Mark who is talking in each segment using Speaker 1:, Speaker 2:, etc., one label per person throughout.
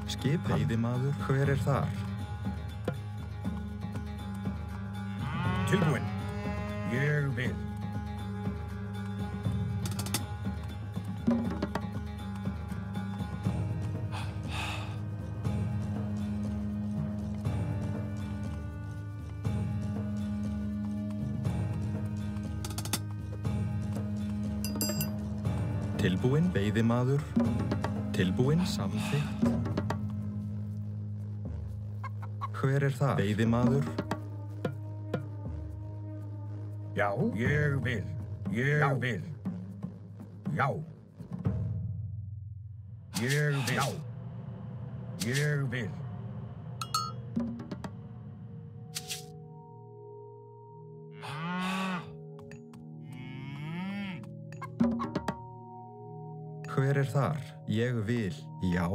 Speaker 1: Skipan. Veiðimaður, hver er þar?
Speaker 2: Tilbúinn. Ég vil.
Speaker 1: Tilbúinn, veiðimaður. Tilbúinn, samþykkt. Hver er það? Veiðimaður.
Speaker 2: Já, ég vil. Ég vil. Já. Ég vil. Já. Ég vil.
Speaker 1: Hver er þar? Ég vil. Já.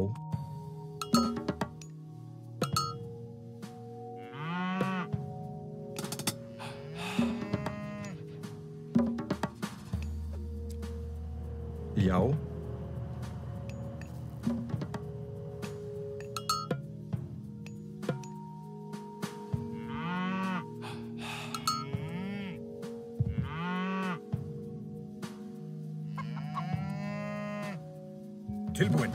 Speaker 1: Já.
Speaker 2: Tilbúinn.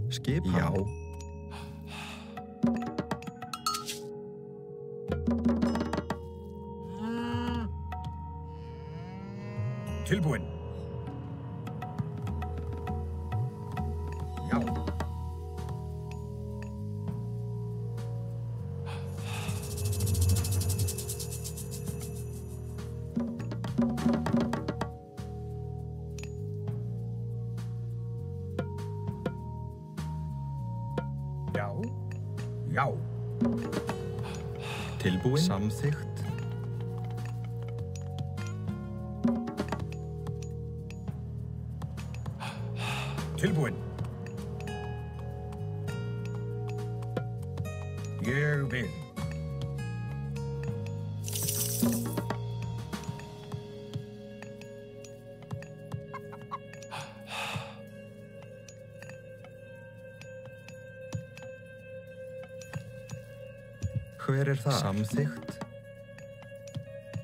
Speaker 1: Skipan. Já.
Speaker 2: Tilbúinn. Já. Já. Já.
Speaker 1: Tilbúinn, samþykkt.
Speaker 2: Tilbúinn. Ég vil.
Speaker 1: Hver er það? Samþykkt.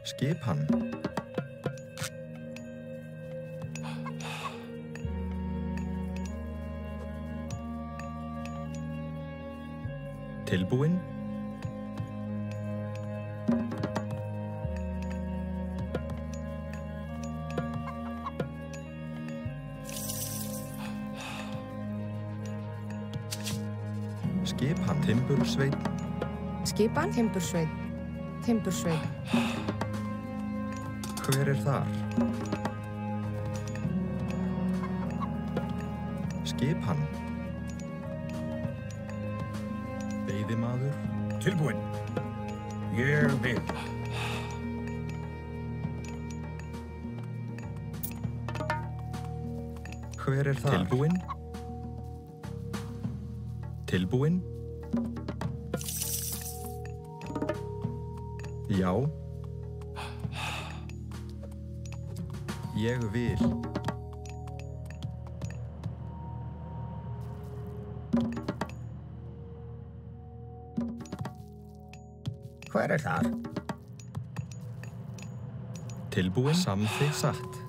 Speaker 1: Skipan. Tilbúinn. Skipan. Timbursveinn.
Speaker 3: Skipan. Timbursveinn. Timbursveinn.
Speaker 1: Hver er þar? Skipan. Veiðimaður.
Speaker 2: Tilbúinn. Ég vil.
Speaker 1: Hver er það? Tilbúinn. Tilbúinn. Já. Ég vil.
Speaker 2: Hver er þar?
Speaker 1: Tilbúinn, samþykkt, satt.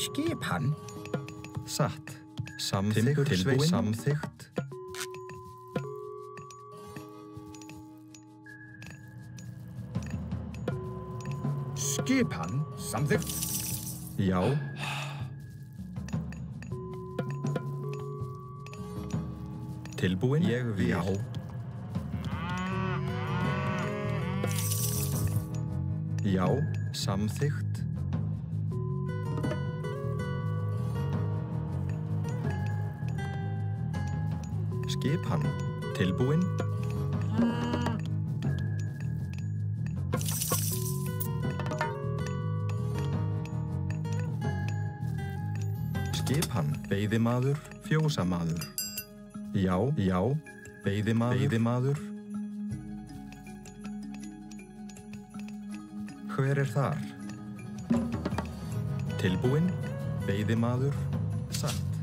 Speaker 2: Skipan.
Speaker 1: Satt. Samþykkt, tilbúinn, samþykkt.
Speaker 2: Skipan. Samþykkt.
Speaker 1: Já. Tilbúinn, ég vil. Já. Já, samþykkt. Skipan. Tilbúinn. Skipan, veiðimaður, fjósamaður. Já, já, veiðimaður. Hver er þar? Tilbúinn, veiðimaður, satt.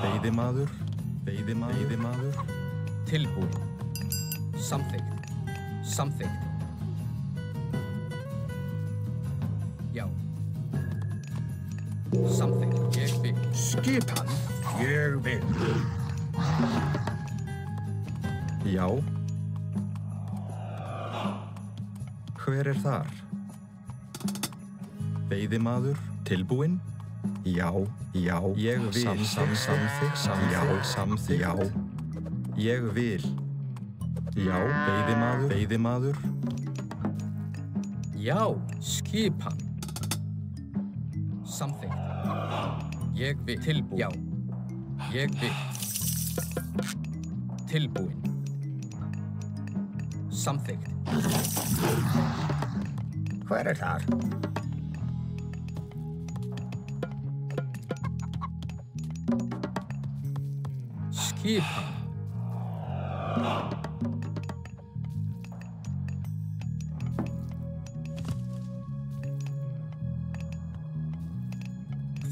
Speaker 1: Veiðimaður.
Speaker 4: Tilbúinn. Samþykkt. Já. Samþykkt. Ég vil.
Speaker 2: Skipan, ég vil.
Speaker 1: Já. Hver er þar? Veiðimaður, tilbúinn? Já, ég vil. Samþykkt. Já. Ég vil. Já, veiðimaður.
Speaker 4: Já, skipan. Samþykkt. Ég vil. Tilbúinn. Já. Ég vil. Tilbúinn. Samþykkt.
Speaker 2: Hver er þar?
Speaker 4: Skipan.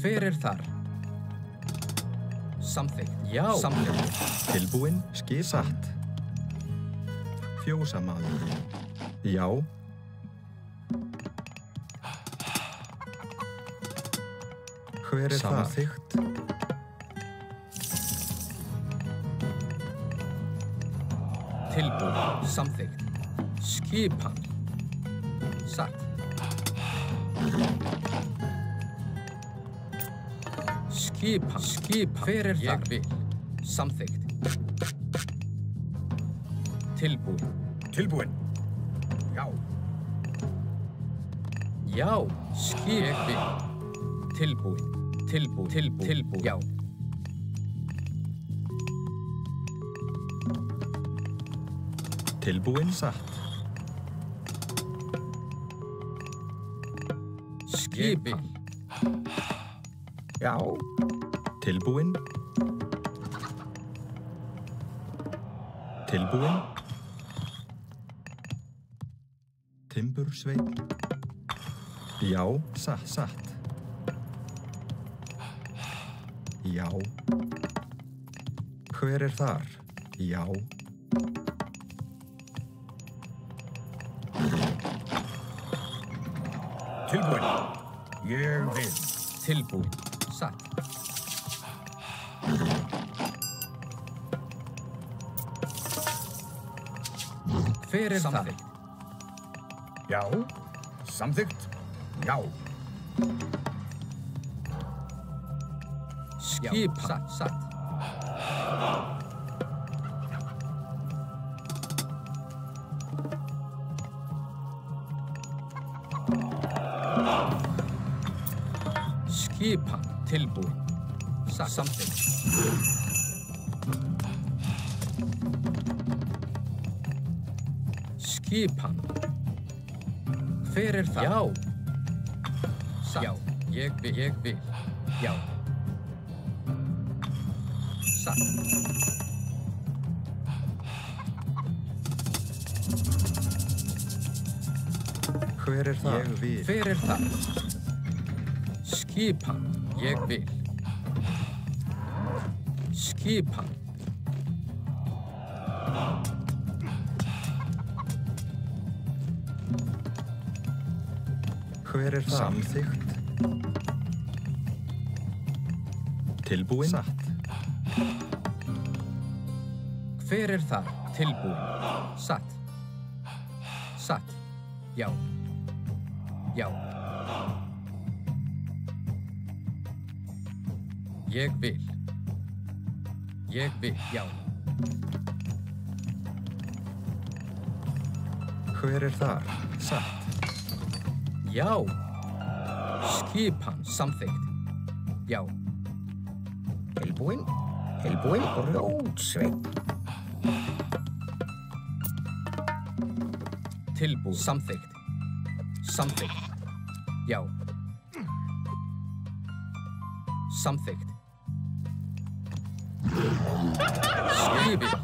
Speaker 4: Hver er þar? Samþykkt. Já. Samþykkt.
Speaker 1: Tilbúinn, satt. Fjósamaður. Já. Hver er þar? Samþykkt.
Speaker 4: Tilbúinn. Samþykkt. Skipan. Satt. Skipan. Hver er þar? Ég vil. Samþykkt.
Speaker 2: Tilbúinn. Já.
Speaker 4: Já. Ég vil. Tilbúinn. Já.
Speaker 1: Tilbúinn, satt.
Speaker 4: Skipan.
Speaker 2: Já.
Speaker 1: Tilbúinn. Timbursveinn. Já, satt. Já. Hver er þar? Já.
Speaker 2: Tilbúinn. Ég vil.
Speaker 4: Tilbúinn. Satt. Hver er þar?
Speaker 2: Já. Samþykkt. Já.
Speaker 4: Skipan. Satt. Skipan. Tilbúinn. Samþykkt. Skipan. Hver er það? Já. Satt. Já. Ég vil. Já. Satt.
Speaker 1: Hver er það? Ég vil.
Speaker 4: Hver er það? Skipan. Ég vil. Skipan.
Speaker 1: Hver er það? Samþykkt. Tilbúinn. Satt.
Speaker 4: Hver er það? Tilbúinn. Satt. Já. Ég vil. Já.
Speaker 1: Hver er þar? Satt.
Speaker 4: Já. Skipan. Samþykkt. Já.
Speaker 2: Tilbúinn. Rótsveinn.
Speaker 4: Tilbúinn. Samþykkt. Já. samþykkt. Skipað.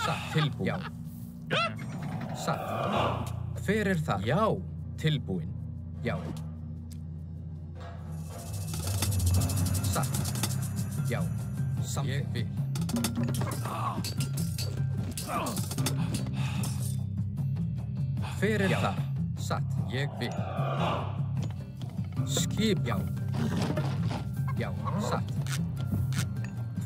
Speaker 4: Satt. Tilbúin. Já. Satt. Hver er það? Já. Tilbúin. Já. Satt. Já. Samþykkt. Ég vil. Hver er það? Satt. Ég vil. Skip. Já. Já. Satt.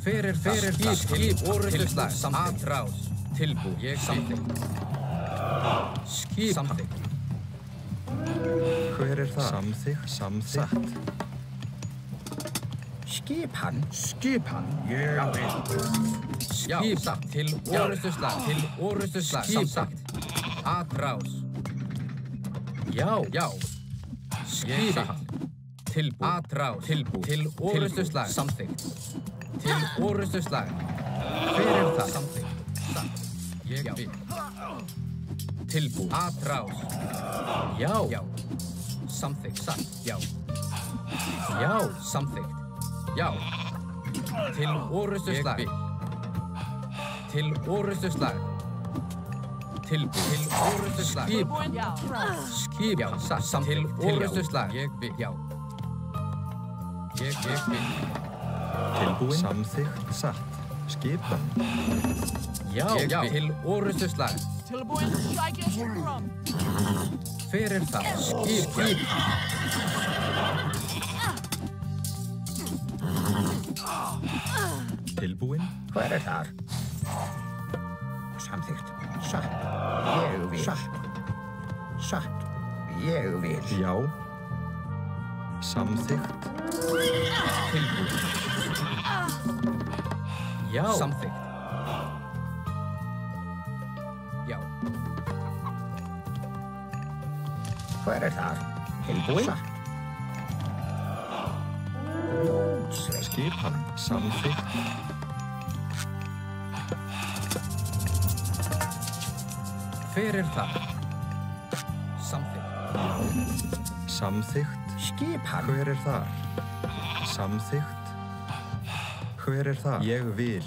Speaker 4: Hver er það? Skip. Orrustuslag. Atrás. Tilbúin. Ég samþykkt. Skip. Samþykkt.
Speaker 1: Hver er það? Samþykkt.
Speaker 2: Skipan. Ég vil.
Speaker 4: Já, satt. Til orrustuslag. Samþykkt. Atrás. Já. Skipan. Tilbúin. Atrás. Tilbúin. Til orrustuslag. Samþykkt. Til orrustuslag. Hver er það? Samþykkt. Satt. Ég vil. Tilbúin. Atrás. Já. Samþykkt. Satt. Já. Samþykkt. Já. Til orrustuslag. Til orrustuslag. Tilbúin. Til orrustuslag. Skip. Já. Satt. Samþykkt. Til orrustuslag. Ég vil. Já. Ég vil.
Speaker 1: Tilbúin. Samþykkt. Satt. Skipan.
Speaker 4: Já. Til orrustuslag.
Speaker 5: Tilbúin, sækja skrum.
Speaker 4: Hver er það? Skip.
Speaker 1: Tilbúin.
Speaker 2: Hver er þar? Samþykkt. Satt. Ég vil. Satt. Ég vil.
Speaker 1: Já. Samþykkt.
Speaker 4: Tilbúin. Já. Samþykkt. Já.
Speaker 2: Hver er þar? Tilbúin. Satt.
Speaker 1: Skipan. Samþykkt.
Speaker 4: Hver er það? Samþykkt.
Speaker 1: Samþykkt.
Speaker 2: Skipan.
Speaker 1: Hver er þar? Samþykkt. Hver er það? Ég vil.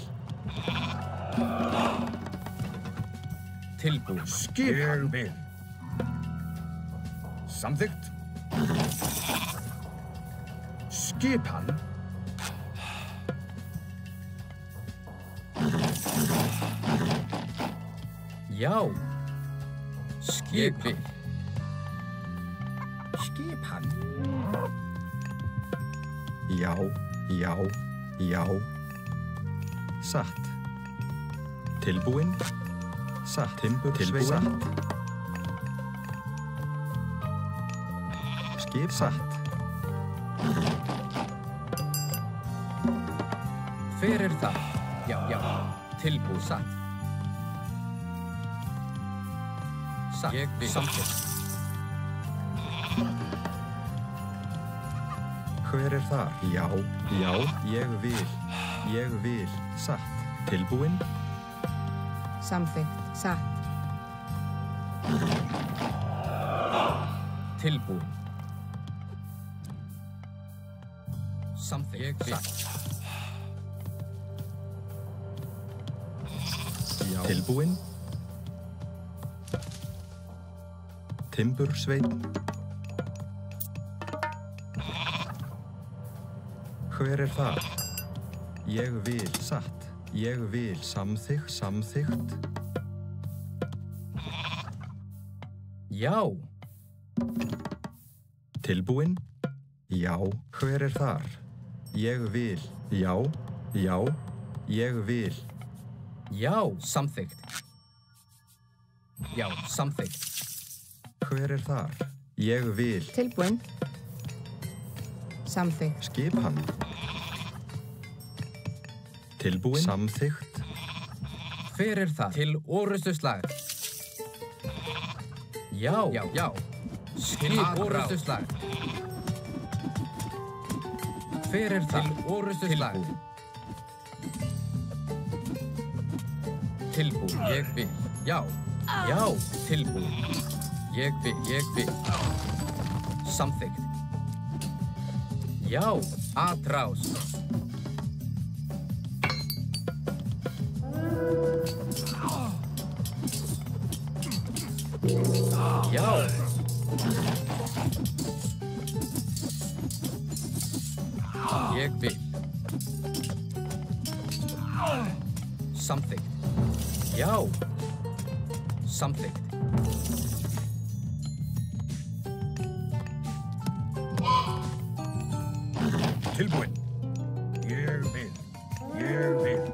Speaker 4: Tilbúin.
Speaker 2: Ég vil. Samþykkt. Skipan.
Speaker 4: Já. Skipan.
Speaker 2: Skipan.
Speaker 1: Já. Satt. Tilbúin. Satt. Tilbúin. Satt. Skip. Satt.
Speaker 4: Hver er það? Já. Tilbúin. Satt. Satt. Ég vil. Samþykkt.
Speaker 1: Hver er þar? Já. Ég vil. Satt. Tilbúin.
Speaker 3: Samþykkt. Satt.
Speaker 4: Tilbúin. Samþykkt. Ég vil.
Speaker 1: Já. Tilbúin. Timbursveinn. Hver er það? Ég vil. Satt. Ég vil. Samþykkt.
Speaker 4: Já.
Speaker 1: Tilbúin. Já. Hver er þar? Ég vil. Já. Ég vil.
Speaker 4: Já. Samþykkt. Já. Samþykkt.
Speaker 1: Hver er þar? Ég vil.
Speaker 3: Tilbúin. Samþykkt.
Speaker 1: Skipan. Tilbúin. Samþykkt.
Speaker 4: Hver er það? Til orrustuslag. Já. Skip orrustuslag. Hver er það? Til orrustuslag. Tilbúin. Ég vil. Já. Tilbúin. Ég vil. Samþykkt. Já, atrás. Já. Ég vil. Samþykkt. Já. Samþykkt.
Speaker 2: Tilbúinn. Ég vil. Ég vil.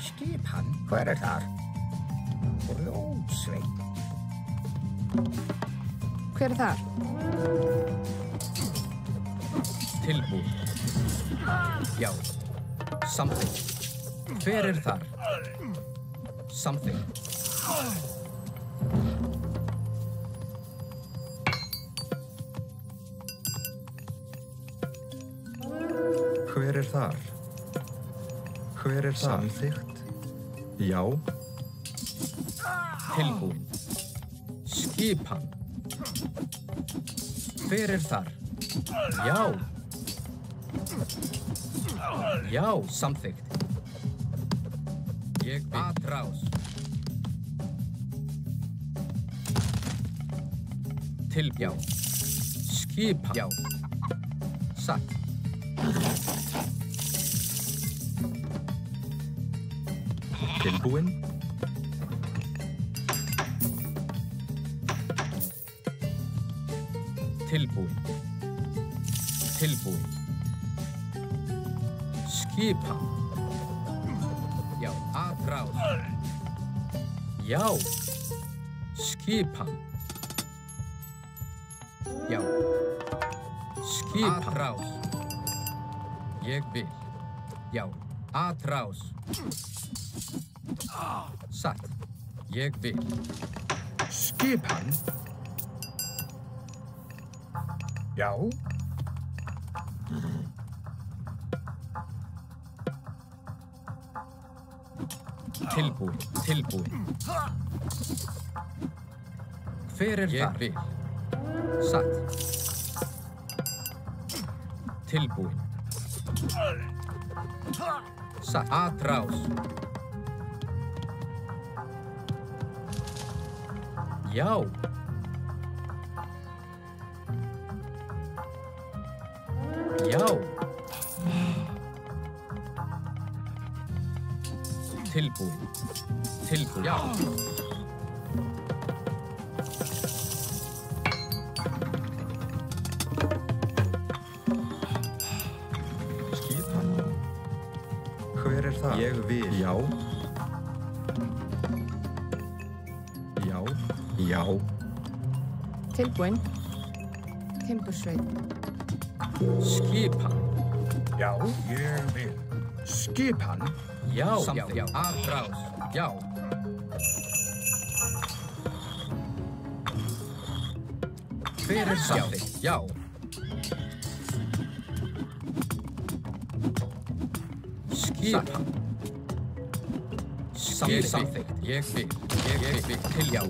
Speaker 2: Skipan, hver er þar? Blóðsveit.
Speaker 3: Hver er þar?
Speaker 4: Tilbúin. Já. Samþykkt. Hver er þar? Samþykkt.
Speaker 1: Hver er þar? Hver er þar? Samþykkt. Já.
Speaker 4: Tilbúin. Skipan. Hver er þar? Já. Já, samþykkt. Ég vil. Atrás. Já. Skipan. Já. Satt.
Speaker 1: Tilbúinn.
Speaker 4: Tilbúin. Tilbúin. Skipan. Já, atrás. Já. Skipan. Já. Skipan. Atrás. Ég vil. Já. Atrás. Satt. Ég vil.
Speaker 2: Skipan. Já.
Speaker 4: Tilbúin. Tilbúin. Hver er þar? Ég vil. Satt. Tilbúin. Satt. Atrás. Já. Já. Tilbúin. Tilbúin. Já.
Speaker 1: Skipan. Hver er það? Ég vil. Já. Já. Já.
Speaker 3: Tilbúinn. Timbursveit.
Speaker 4: Skipan.
Speaker 2: Já. Ég vil. Skipan.
Speaker 4: Já. Samþykkt. Já. Atrás. Já. Hver er samþykkt? Já. Skipan. Samþykkt. Ég vil. Ég vil. Til já.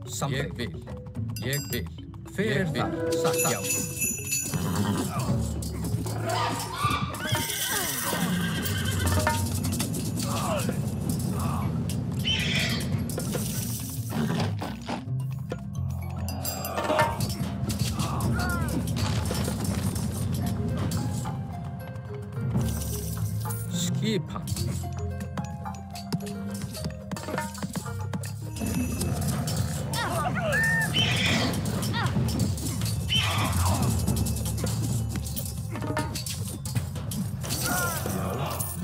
Speaker 4: Samþykkt. Ég vil. Ég vil. Hver er þar? Satt. Já. Skipan.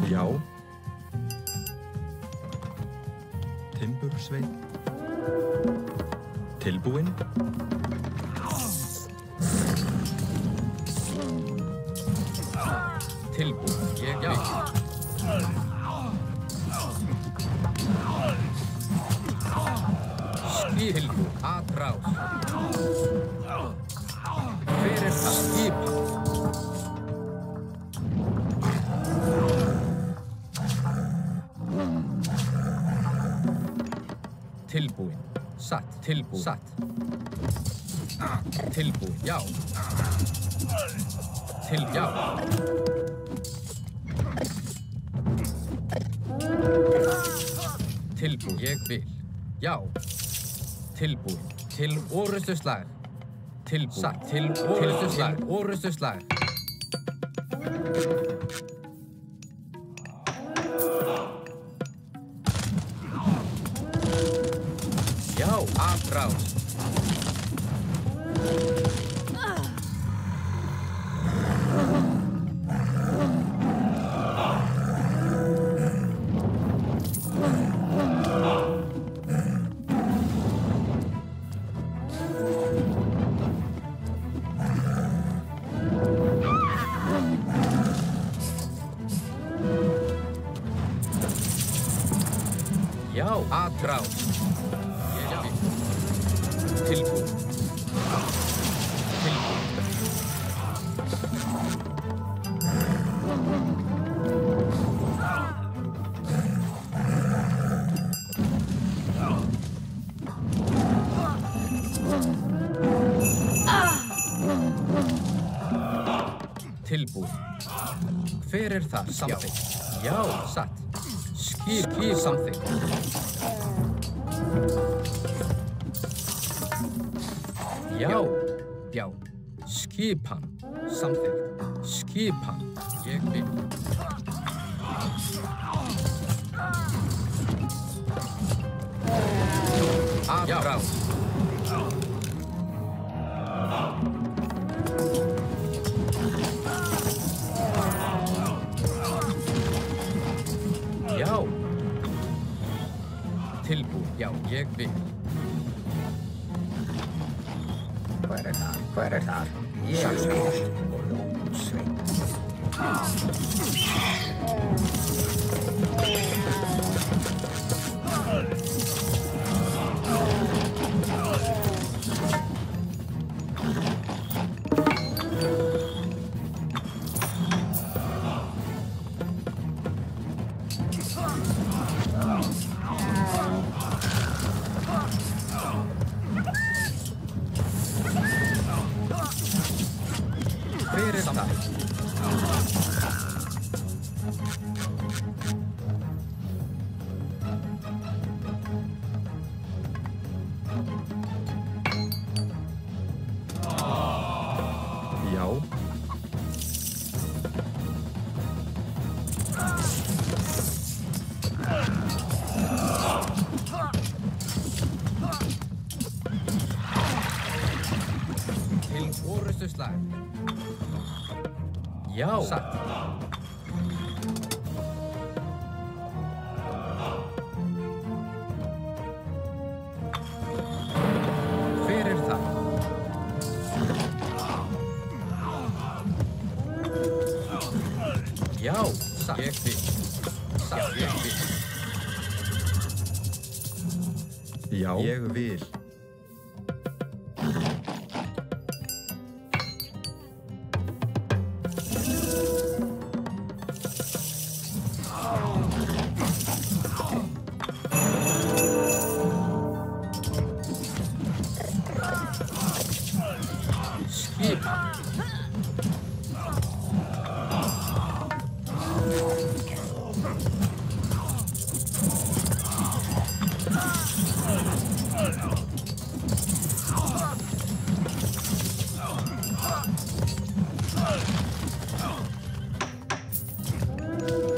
Speaker 1: Já. Timbursveit. Tilbúinn.
Speaker 4: Tilbúin. Ég vil. Tilbúin. Atrás. Hver er það? Skipan. Tilbúin. Satt. Tilbúin. Satt. Tilbúin. Já. Já. Tilbúin. Ég vil. Já. Tilbúin. Til orustuslag. Tilbúin. Satt. Til orustuslag. Orustuslag. Já, afrás. Já, afrás. Ég vil. Tilbúin. Tilbúin. Tilbúin. Hver er það? Samþykkt. Já, satt. Skip samþykkt. Já. Já. Skipan. Samþykkt. Skipan. Ég vil. Afrás. Já. Tilbúin. Já, ég vil.
Speaker 2: Hver er þar? Hver er þar? Ég vil og ljónsveit.
Speaker 4: Hver er það?
Speaker 1: Já.
Speaker 4: Til orustuslag. Já. Satt. Hver er það? Já. Satt. Ég vil. Satt. Ég vil.
Speaker 1: Já. Ég vil.
Speaker 4: Skipan.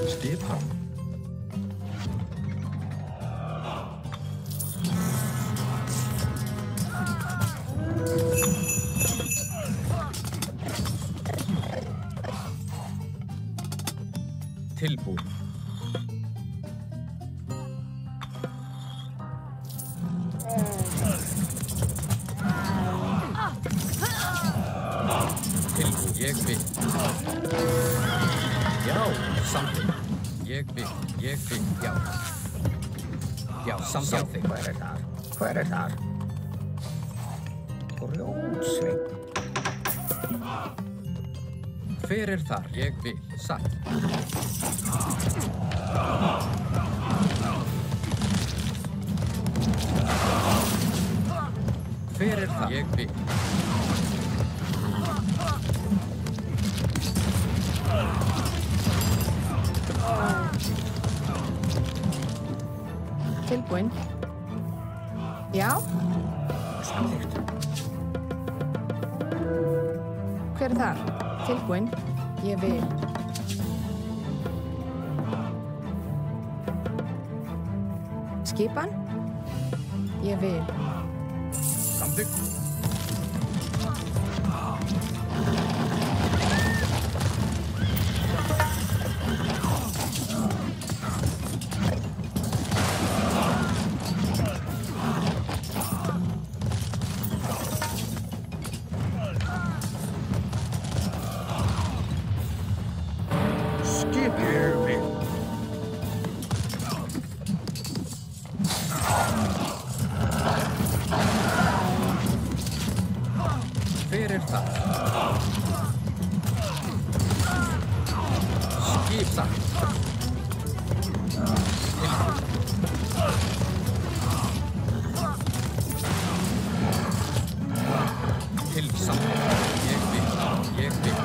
Speaker 1: Skipan.
Speaker 4: Tilbúin. Tilbúin. Ég vil. Já, samþykkt. Ég vil. Ég vil. Já. Já, samþykkt.
Speaker 2: Hver er þar? Hver er þar? Og ljónsveit.
Speaker 4: Hver er þar? Ég vil. Satt. Hver er það? Ég vil.
Speaker 3: Tilbúin. Já.
Speaker 2: Samþykkt.
Speaker 3: Hver er þar? Tilbúin. Ég vil. Skipan. Ég vil.
Speaker 4: Samþykkt. Hver er það? Skipa. Til samþykkt. Ég vil. Ég vil.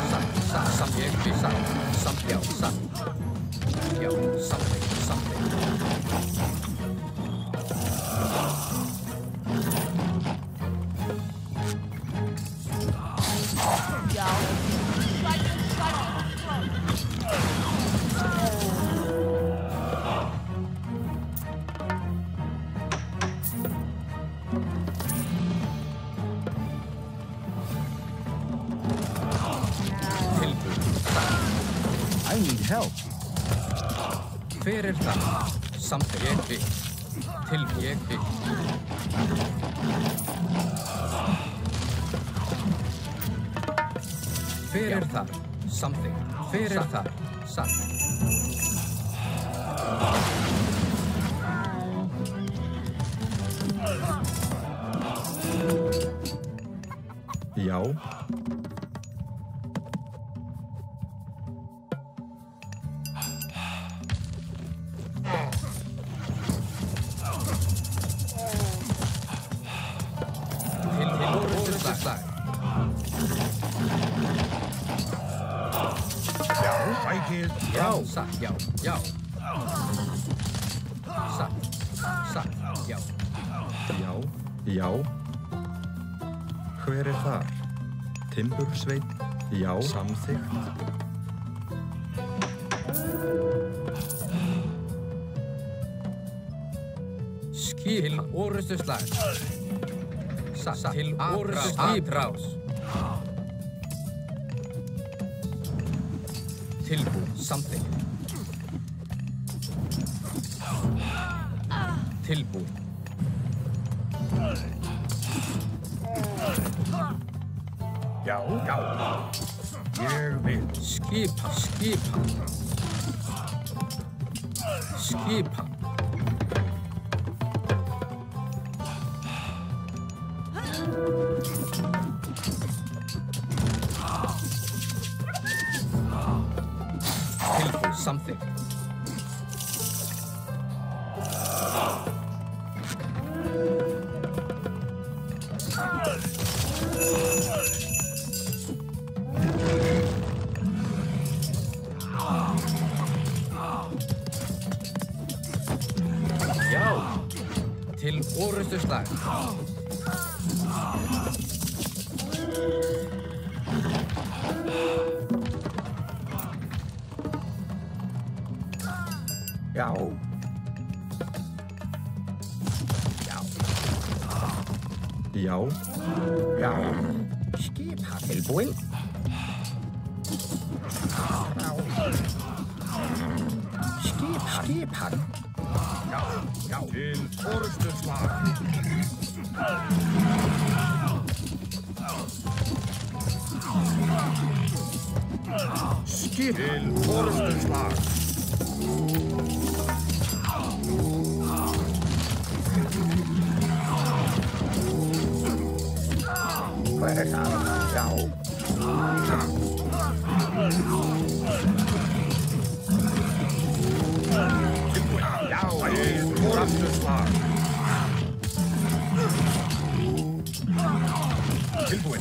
Speaker 4: Samt. Ég vil. Samt. Já. Samt. Já. Samþykkt. Samþykkt.
Speaker 2: I need help.
Speaker 4: Hver er það? Samþykkt. Ég vil. Til ég vil. Hver er það? Samþykkt. Hver er það? Satt.
Speaker 1: Já.
Speaker 4: Já, satt, já, já. Satt, já.
Speaker 1: Já. Já. Hver er þar? Timbursveinn. Já. Samþykkt.
Speaker 4: Skip til orustuslag. Satt til orustuslag. Tilbúin, samþykkt. Tilbúin.
Speaker 2: Já. Ég vil.
Speaker 4: Skipa. Tilbúin, samþykkt. Já, til orustuslag.
Speaker 2: Já.
Speaker 1: Já.
Speaker 2: Já. Skipa tilbúin. Skipan. Já. Til orustuslag. Skip til orustuslag. Hver er það? Já. Já, til orustuslag.
Speaker 4: Tilbúin.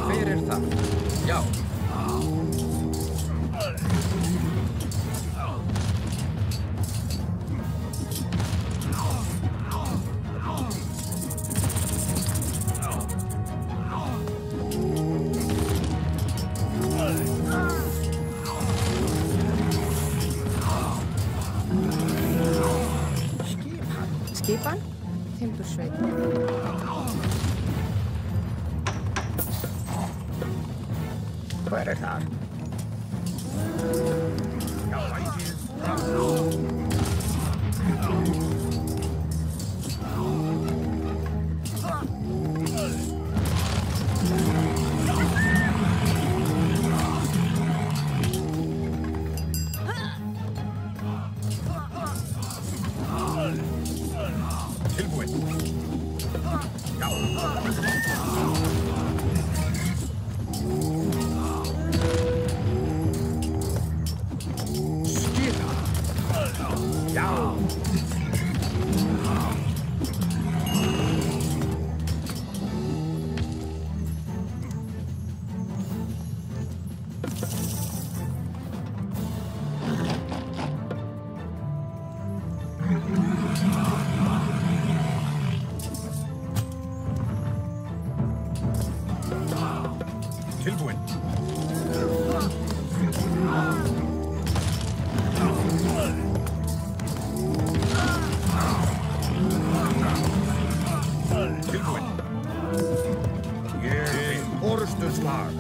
Speaker 4: Hver er það? Já.
Speaker 3: Skipan, timbursveit.
Speaker 2: Hver er þar?
Speaker 4: Tilbúin. Já. Skipan. Já. Tilbúin. Tilbúin. Ég vil orrustuslag.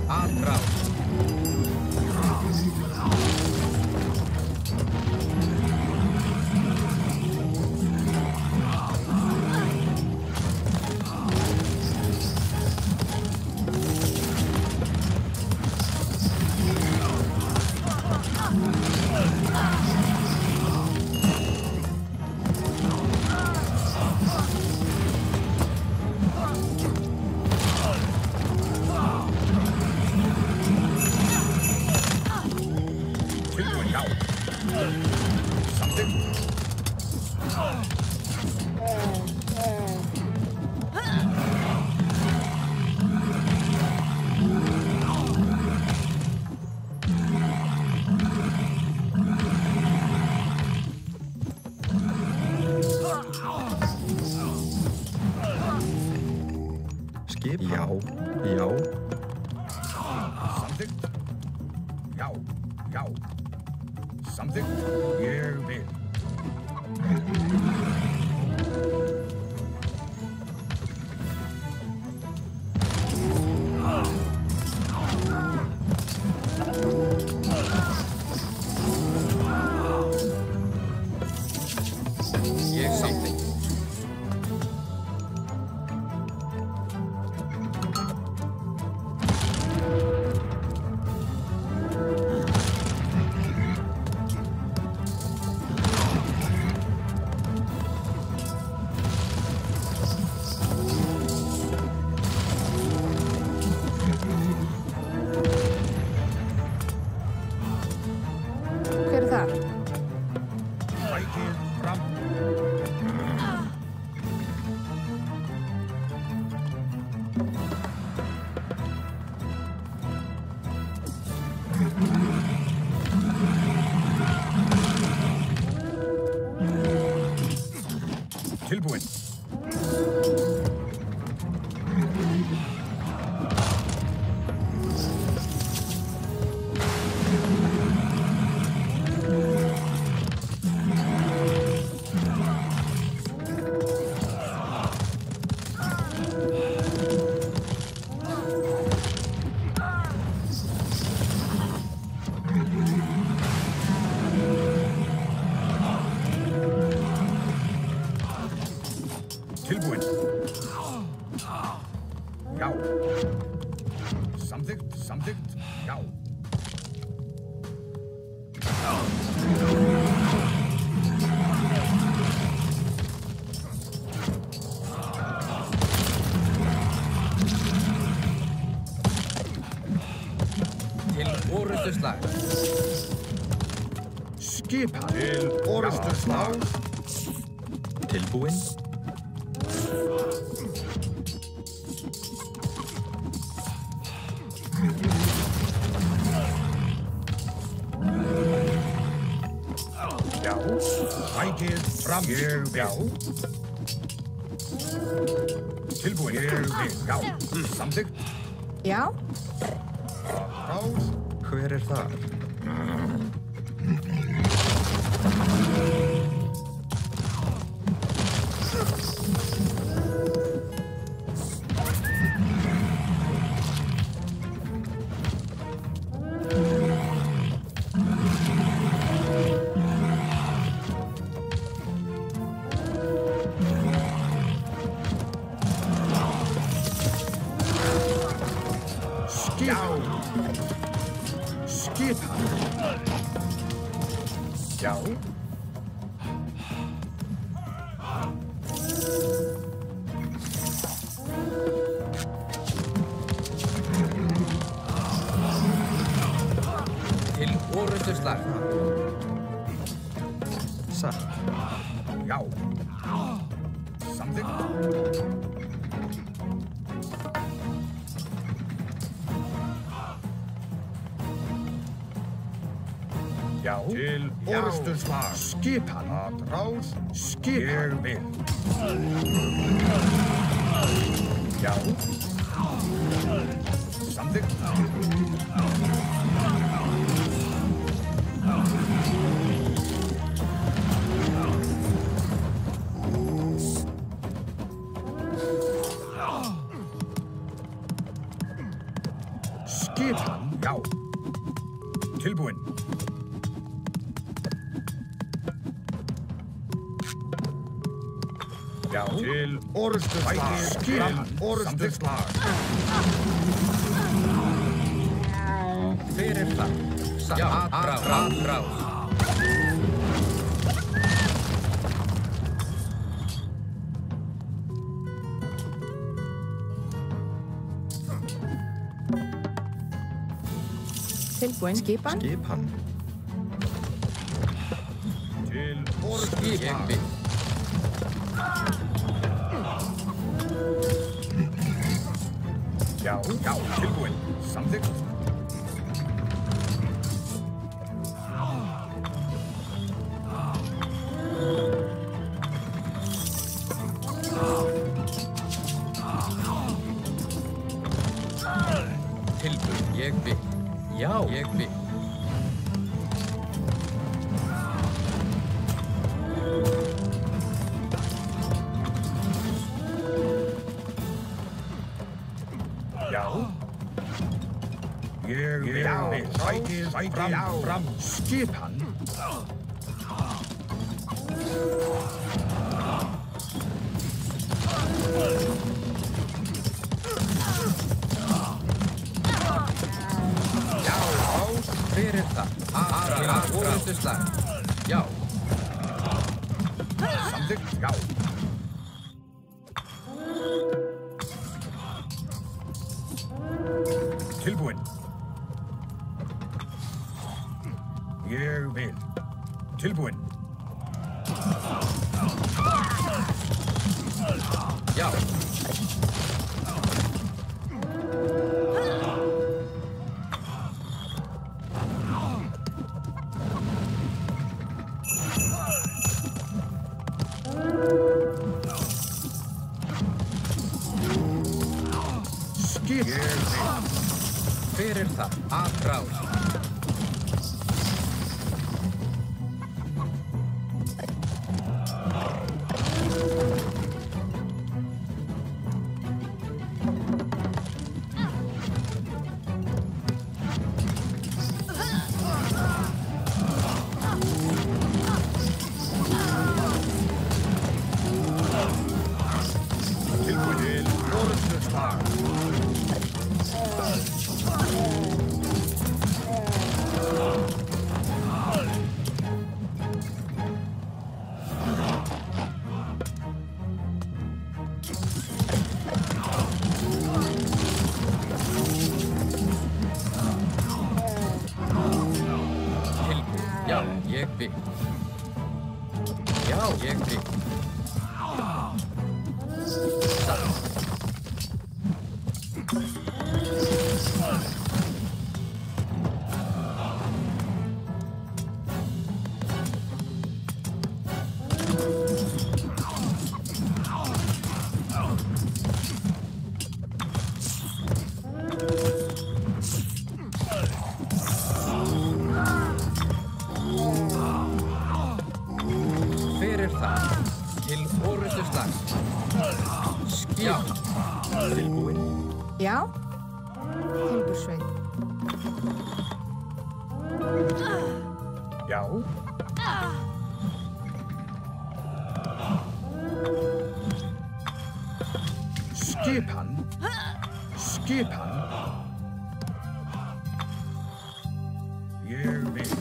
Speaker 4: Atrás. Tilbúin. Já. Samþykkt.
Speaker 1: Skip. Já. Já.
Speaker 4: Samþykkt. Já. Já. Samþykkt. Ég vil. Ég samþykkt.
Speaker 3: Hver er þar?
Speaker 4: Ægir fram. Tilbúin. Tilbúin. Já. Samþykkt, samþykkt, já. Til orustuslag. Skipa. Til orustuslag.
Speaker 1: Tilbúin.
Speaker 4: Já. Sækið fram. Ég vil. Tilbúin. Ég vil. Já. Samþykkt.
Speaker 3: Já.
Speaker 4: Rás.
Speaker 1: Hver er þar?
Speaker 4: Skipa. Já. Til orustuslag.
Speaker 1: Satt.
Speaker 4: Já. Samþykkt. Já. Til orustuslag. Skipan. Rás. Skipan. Ég vil. Já. Samþykkt. Skipan. Já. Tilbúin. Já. Til orustuslag. Skipan. Orustuslag. Fyrir það. Já. Rás.
Speaker 3: Tilbúin. Skipan.
Speaker 1: Skipan.
Speaker 4: Til orustuslag. Já. Já. Tilbúin. Samþykkt. Tilbúin. Ég vil. Já. Ég vil. Já. Ég vil. Sækið fram. Skipan. Já. Rás. Fyrir það. Orustuslag. Já. Samþykkt. Já. Tilbúin. Ég vil. Tilbúin. Já. Skip. Fyrir það. Rás. slag. Já, ég vil. Já, ég vil. Fyrir það, til orustu slag. Skip. Tilbúin.
Speaker 3: Já. Timbursveinn.
Speaker 4: Já. Skipan. Skipan. Ég vil.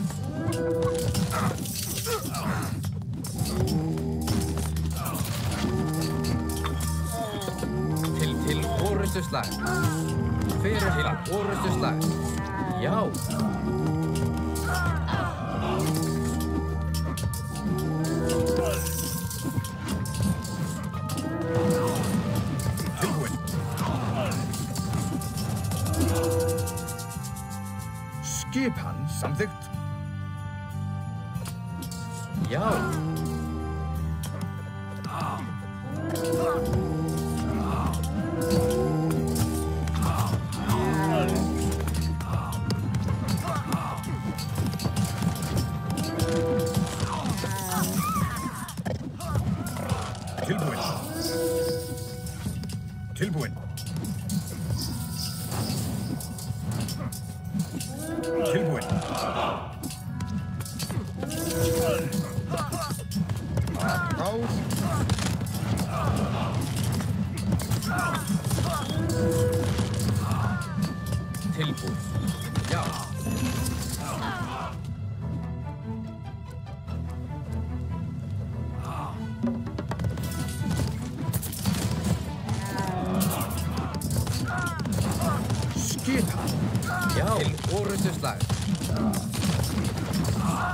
Speaker 4: Til orustu slag. Fyrir til orustu slag. Já. Tilbúin. Skipan samþykkt. Já. Tilbúin. Tilbúin. Tilbúin. Rás. Tilbúin. Já. Skipan. Já. Til orustu slag.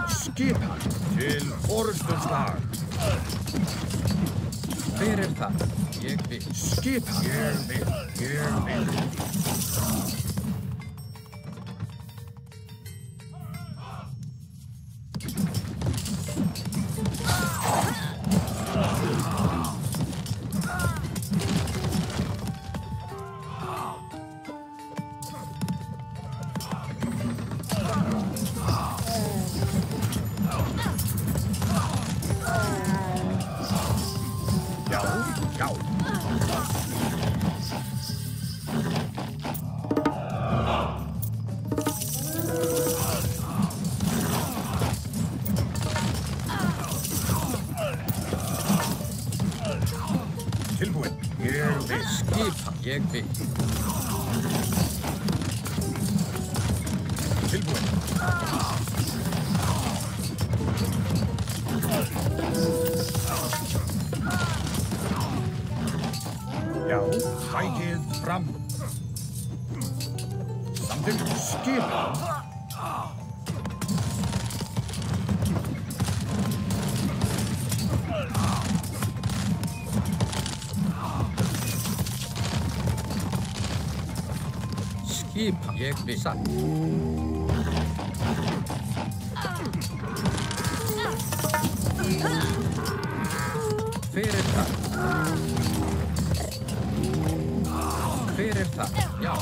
Speaker 4: Skipan. Til orustu slag. Fyrir það. Ég vil. Skipan. Ég vil. Ég vil. Já, já. Tilbúin. Ég vil. Skipan. Ég vil. Tilbúin. Já, sækið fram. Samþykkt. Skipan. Skipan. Ég vil. Satt. Fyrir það. Fyrir það. Já.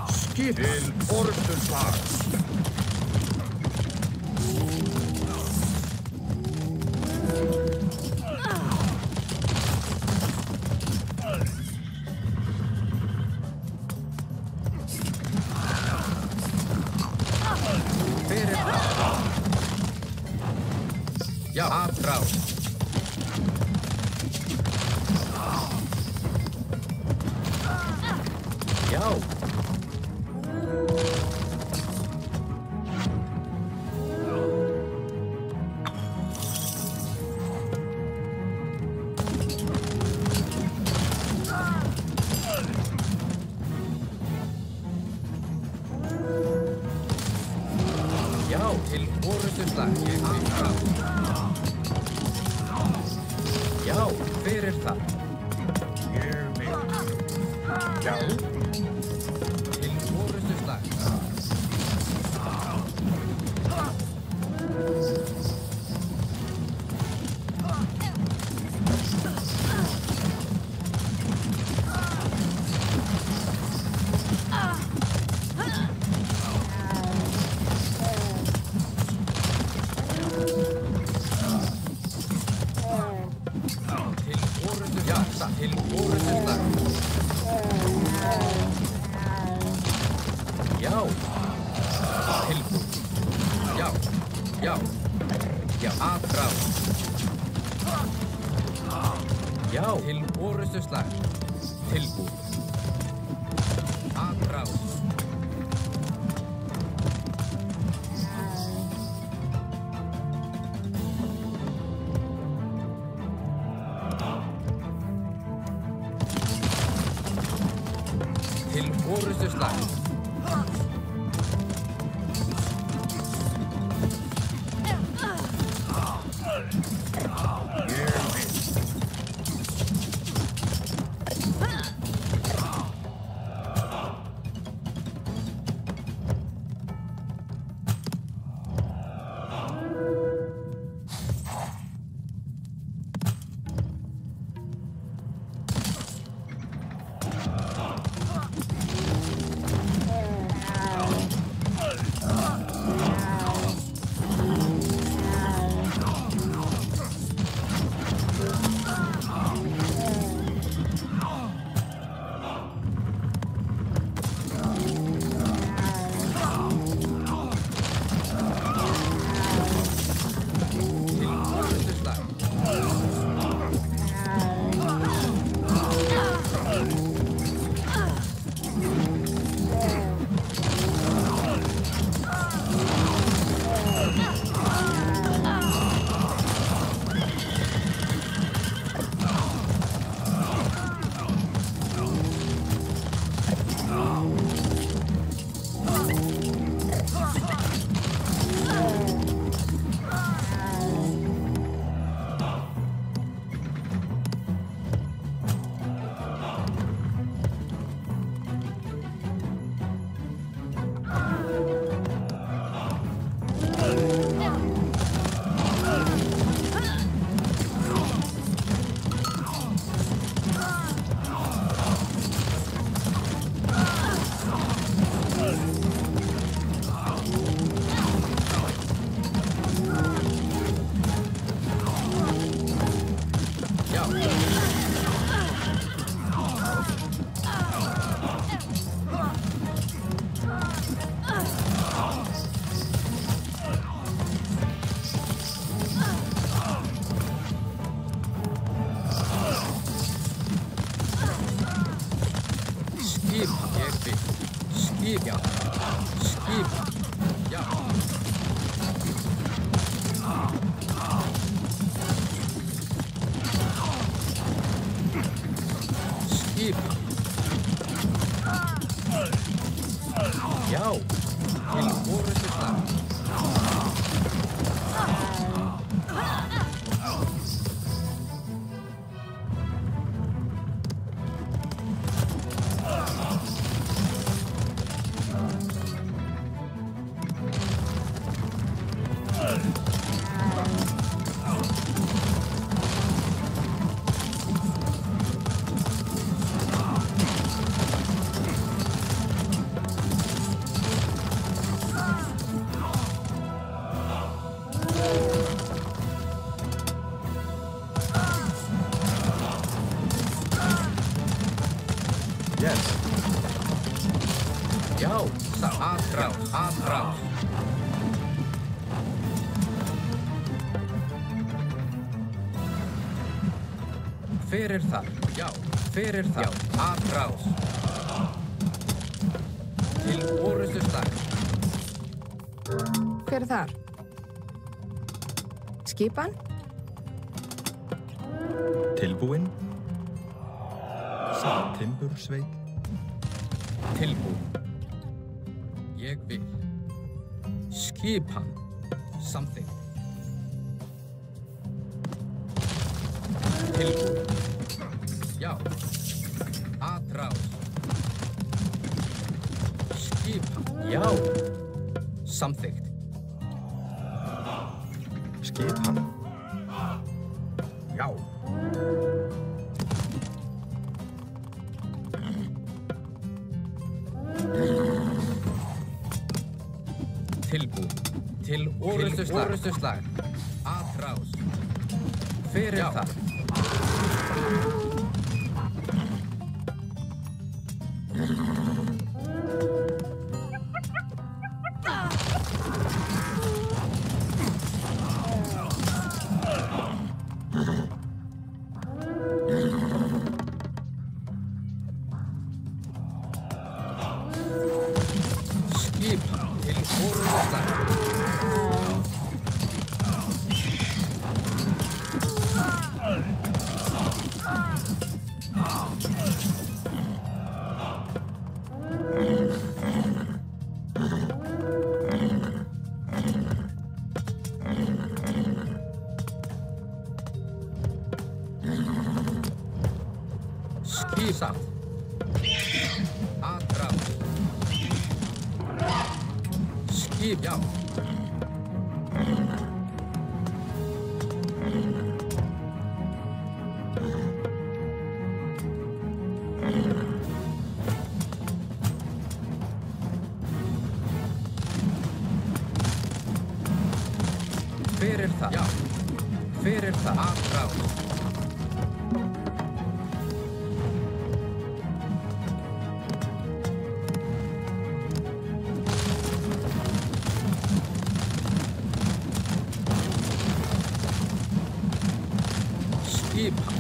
Speaker 4: Skip til orustu slag. Já. Já, til orustuslag. Ég vil fram. Já, hver er það?
Speaker 2: Ég vil. Já.
Speaker 4: Til orustuslag. Til orustuslag. Já. Tilbúð. Já. Já. Já. Aðráð. Já. Til orustuslag. Tilbúð. Aðráð. Til orustuslag. Skip, já. Skip, já. Skip. Já. Til orustuslag.
Speaker 1: Yes.
Speaker 4: Já, aðráð. Hver er það? Já, hver er það? Já, aðráð. Til orustuslag.
Speaker 3: Hver er þar? Skipan?
Speaker 1: Tilbúinn. Timbursveit.
Speaker 4: Tilbúinn. Ég vil. Skipan. Samþykkt. Tilbúinn. Já. Atrás. Skipan. Já. Samþykkt.
Speaker 1: Skipan.
Speaker 2: Já.
Speaker 4: Tilbúinn. Til orustuslag. Atrás. Hver er það? Skipan til orustuslag. Skipan. Atrás. Skip, já. Hver er það? Já. Hver er það? Atrás. Skipan.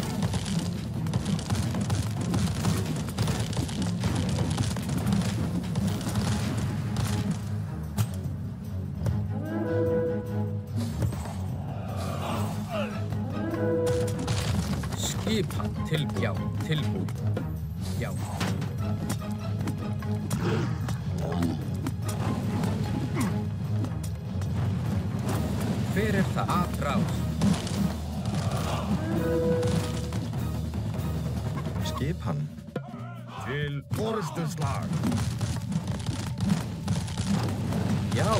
Speaker 4: Skipan. Já. Tilbúinn. Já. Hver er það? Atrás.
Speaker 1: Skipan.
Speaker 2: Til orustuslag.
Speaker 4: Já.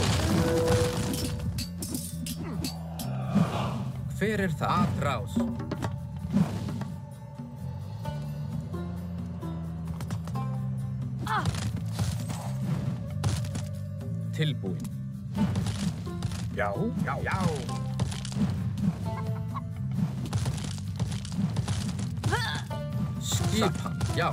Speaker 4: Hver er það? Atrás. Tilbúinn.
Speaker 2: Já. Já. Já.
Speaker 4: Skipan. Já.